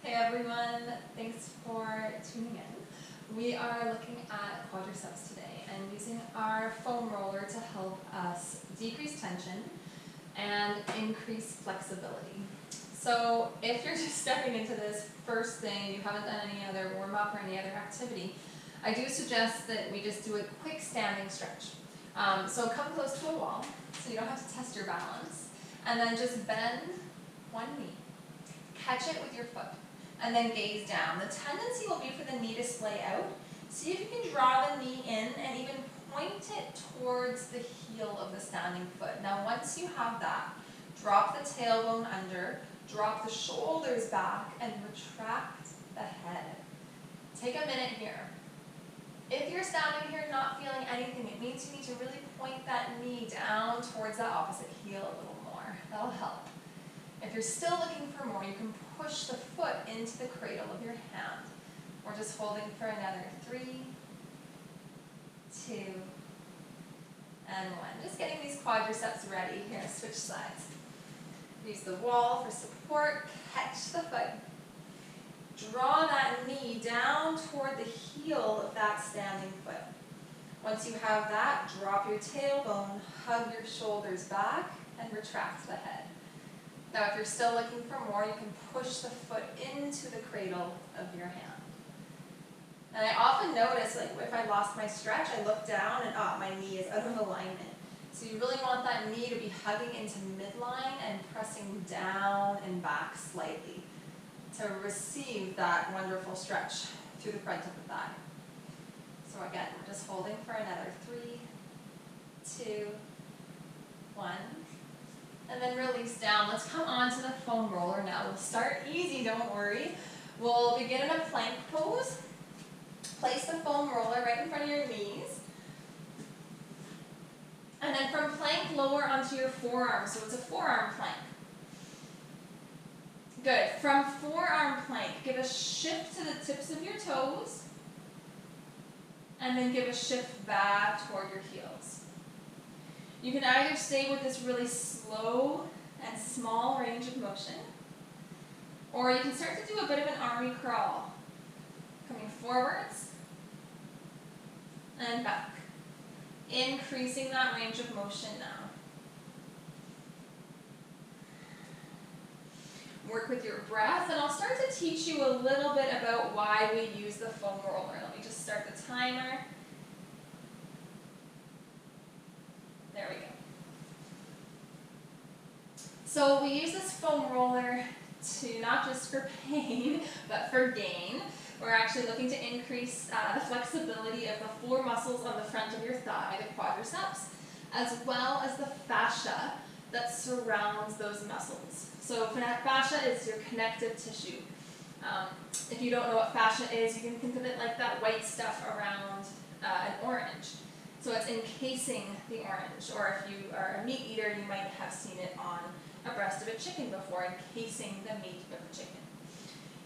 Hey everyone, thanks for tuning in. We are looking at quadriceps today and using our foam roller to help us decrease tension and increase flexibility. So if you're just stepping into this first thing, you haven't done any other warm-up or any other activity, I do suggest that we just do a quick standing stretch. So come close to a wall so you don't have to test your balance, and then just bend one knee. Catch it with your foot, and then gaze down. The tendency will be for the knee to splay out. See if you can draw the knee in and even point it towards the heel of the standing foot. Now once you have that, drop the tailbone under, drop the shoulders back, and retract the head. Take a minute here. If you're standing here not feeling anything, it means you need to really point that knee down towards that opposite heel a little more. That'll help. If you're still looking for more, you can push the foot into the cradle of your hand. We're just holding for another 3, 2, and 1. Just getting these quadriceps ready. Here, switch sides. Use the wall for support. Catch the foot. Draw that knee down toward the heel of that standing foot. Once you have that, drop your tailbone, hug your shoulders back, and retract the head. Now if you're still looking for more, you can push the foot into the cradle of your hand. And I often notice, like if I lost my stretch, I look down and my knee is out of alignment. So you really want that knee to be hugging into midline and pressing down and back slightly to receive that wonderful stretch through the front of the thigh. So again, we're just holding for another 3, 2, 1. And then release down. Let's come onto the foam roller now. We'll start easy, don't worry. We'll begin in a plank pose. Place the foam roller right in front of your knees. And then from plank, lower onto your forearm. So it's a forearm plank. Good. From forearm plank, give a shift to the tips of your toes. And then give a shift back toward your heels. You can either stay with this really slow and small range of motion, or you can start to do a bit of an army crawl, coming forwards and back, increasing that range of motion now. Work with your breath, and I'll start to teach you a little bit about why we use the foam roller. Let me just start the timer. There we go. So we use this foam roller to not just for pain, but for gain. We're actually looking to increase the flexibility of the 4 muscles on the front of your thigh, the quadriceps, as well as the fascia that surrounds those muscles. So fascia is your connective tissue. If you don't know what fascia is, you can think of it like that white stuff around an orange. So it's encasing the orange, or if you are a meat eater, you might have seen it on a breast of a chicken before, encasing the meat of the chicken.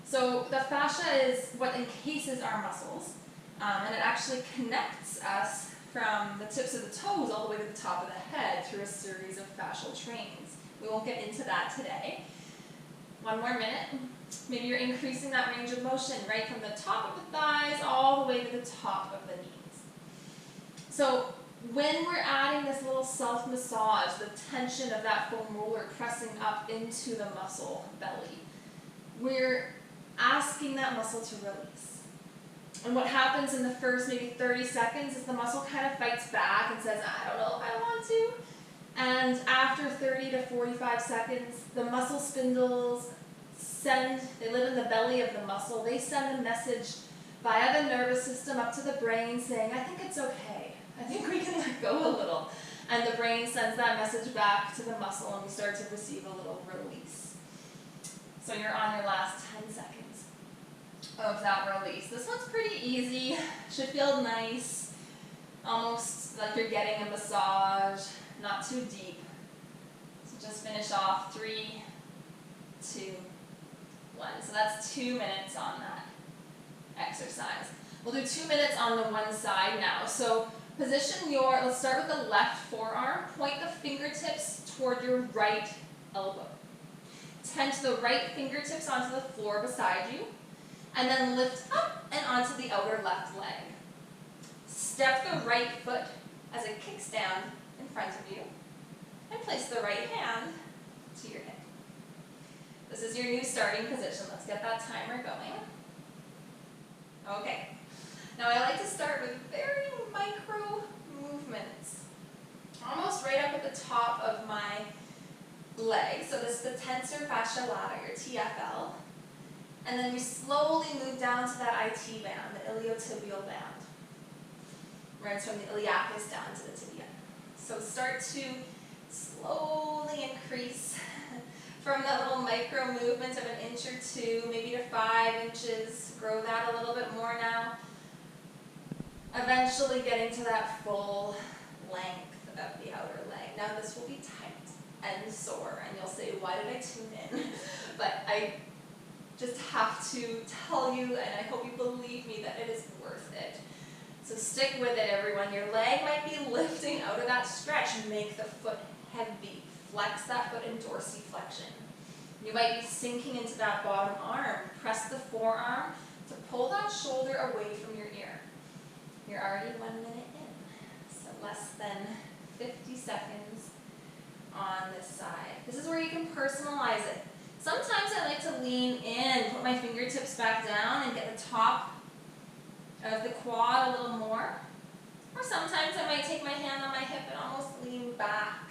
So the fascia is what encases our muscles, and it actually connects us from the tips of the toes all the way to the top of the head through a series of fascial trains. We won't get into that today. 1 more minute. Maybe you're increasing that range of motion right from the top of the thighs all the way to the top of the knees. So when we're adding this little self-massage, the tension of that foam roller pressing up into the muscle belly, we're asking that muscle to release. And what happens in the first maybe 30 seconds is the muscle kind of fights back and says, I don't know if I want to. And after 30 to 45 seconds, the muscle spindles they live in the belly of the muscle, they send a message via the nervous system up to the brain saying, I think it's okay. I think we can let go a little. And the brain sends that message back to the muscle and we start to receive a little release. So you're on your last 10 seconds of that release. This one's pretty easy, should feel nice, almost like you're getting a massage, not too deep. So just finish off, 3, 2, 1. So that's 2 minutes on that exercise. We'll do 2 minutes on the one side now. So position let's start with the left forearm. Point the fingertips toward your right elbow. Tent the right fingertips onto the floor beside you, and then lift up and onto the outer left leg. Step the right foot as a kickstand in front of you, and place the right hand to your hip. This is your new starting position. Let's get that timer going. Okay. Now I like to start with very micro movements, almost right up at the top of my leg. So this is the tensor fascia lata, your TFL. And then we slowly move down to that IT band, the iliotibial band. Runs from the iliacus down to the tibia. So start to slowly increase from that little micro movement of 1 inch or 2, maybe to 5 inches. Grow that a little bit more now. Eventually getting to that full length of the outer leg. Now this will be tight and sore, and you'll say, why did I tune in? But I just have to tell you, and I hope you believe me, that it is worth it. So stick with it, everyone. Your leg might be lifting out of that stretch. Make the foot heavy. Flex that foot in dorsiflexion. You might be sinking into that bottom arm. Press the forearm to pull that shoulder away from your ear. You're already 1 minute in, so less than 50 seconds on this side. This is where you can personalize it. Sometimes I like to lean in, put my fingertips back down and get the top of the quad a little more. Or sometimes I might take my hand on my hip and almost lean back.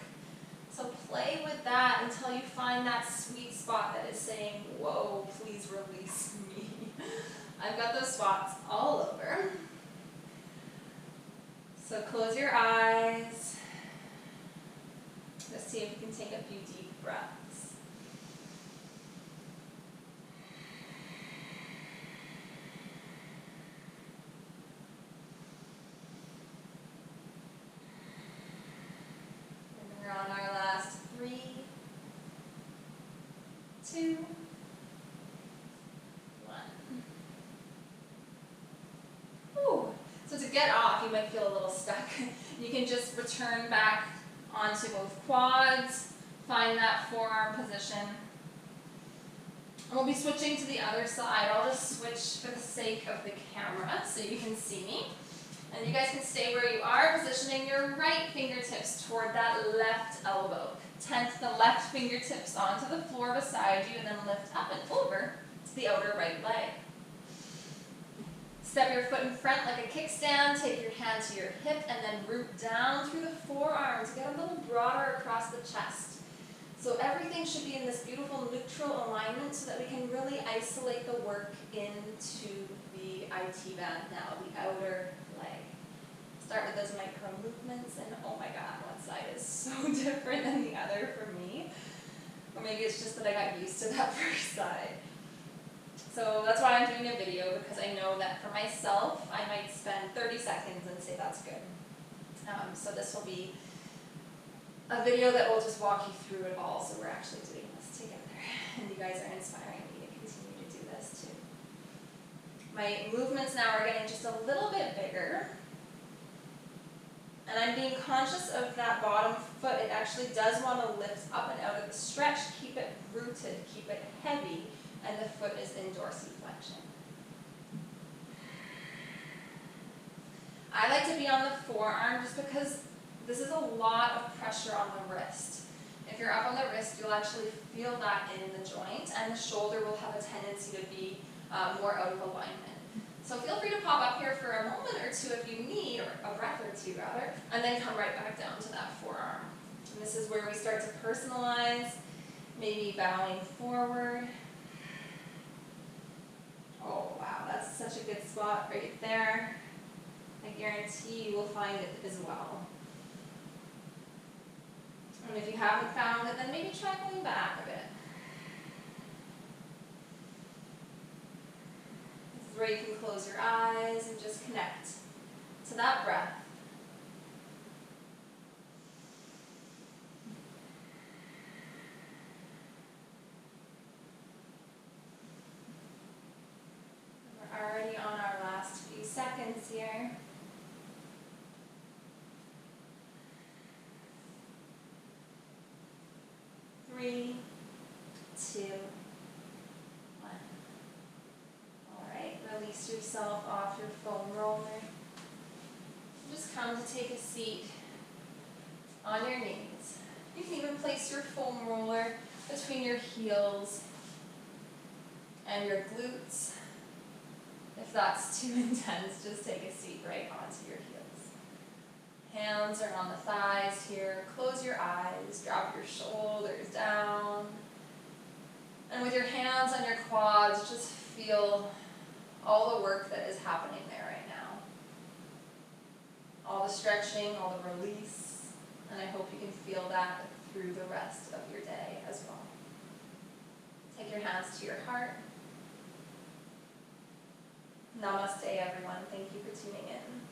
So play with that until you find that sweet spot that is saying, whoa, please release me. I've got those spots all over. So close your eyes. Let's see if you can take a few deep breaths. And we're on our last 3, 2, 1. Ooh. So to get off, you might feel a little stuck. You can just return back onto both quads, find that forearm position. And we'll be switching to the other side. I'll just switch for the sake of the camera so you can see me. And you guys can stay where you are, positioning your right fingertips toward that left elbow. Tent the left fingertips onto the floor beside you, and then lift up and over to the outer right leg. Step your foot in front like a kickstand, take your hand to your hip, and then root down through the forearms. Get a little broader across the chest. So everything should be in this beautiful neutral alignment so that we can really isolate the work into the IT band now, the outer leg. Start with those micro movements, and oh my god, one side is so different than the other for me. Or maybe it's just that I got used to that first side. So that's why I'm doing a video, because I know that for myself, I might spend 30 seconds and say that's good. So this will be a video that will just walk you through it all, so we're actually doing this together. And you guys are inspiring me to continue to do this too. My movements now are getting just a little bit bigger. And I'm being conscious of that bottom foot. It actually does want to lift up and out of the stretch. Keep it rooted, keep it heavy, and the foot is in dorsiflexion. I like to be on the forearm just because this is a lot of pressure on the wrist. If you're up on the wrist, you'll actually feel that in the joint, and the shoulder will have a tendency to be more out of alignment. So feel free to pop up here for a moment or two if you need, or a breath or two rather, and then come right back down to that forearm. And this is where we start to personalize, maybe bowing forward. Oh wow, that's such a good spot right there. I guarantee you will find it as well. And if you haven't found it, then maybe try going back a bit. This is where you can close your eyes and just connect to that breath. We're already on our last few seconds here. Three, 2, yourself off your foam roller. Just come to take a seat on your knees. You can even place your foam roller between your heels and your glutes. If that's too intense, just take a seat right onto your heels. Hands are on the thighs here. Close your eyes, drop your shoulders down. And with your hands on your quads, just feel all the work that is happening there right now. All the stretching, all the release, and I hope you can feel that through the rest of your day as well. Take your hands to your heart. Namaste, everyone. Thank you for tuning in.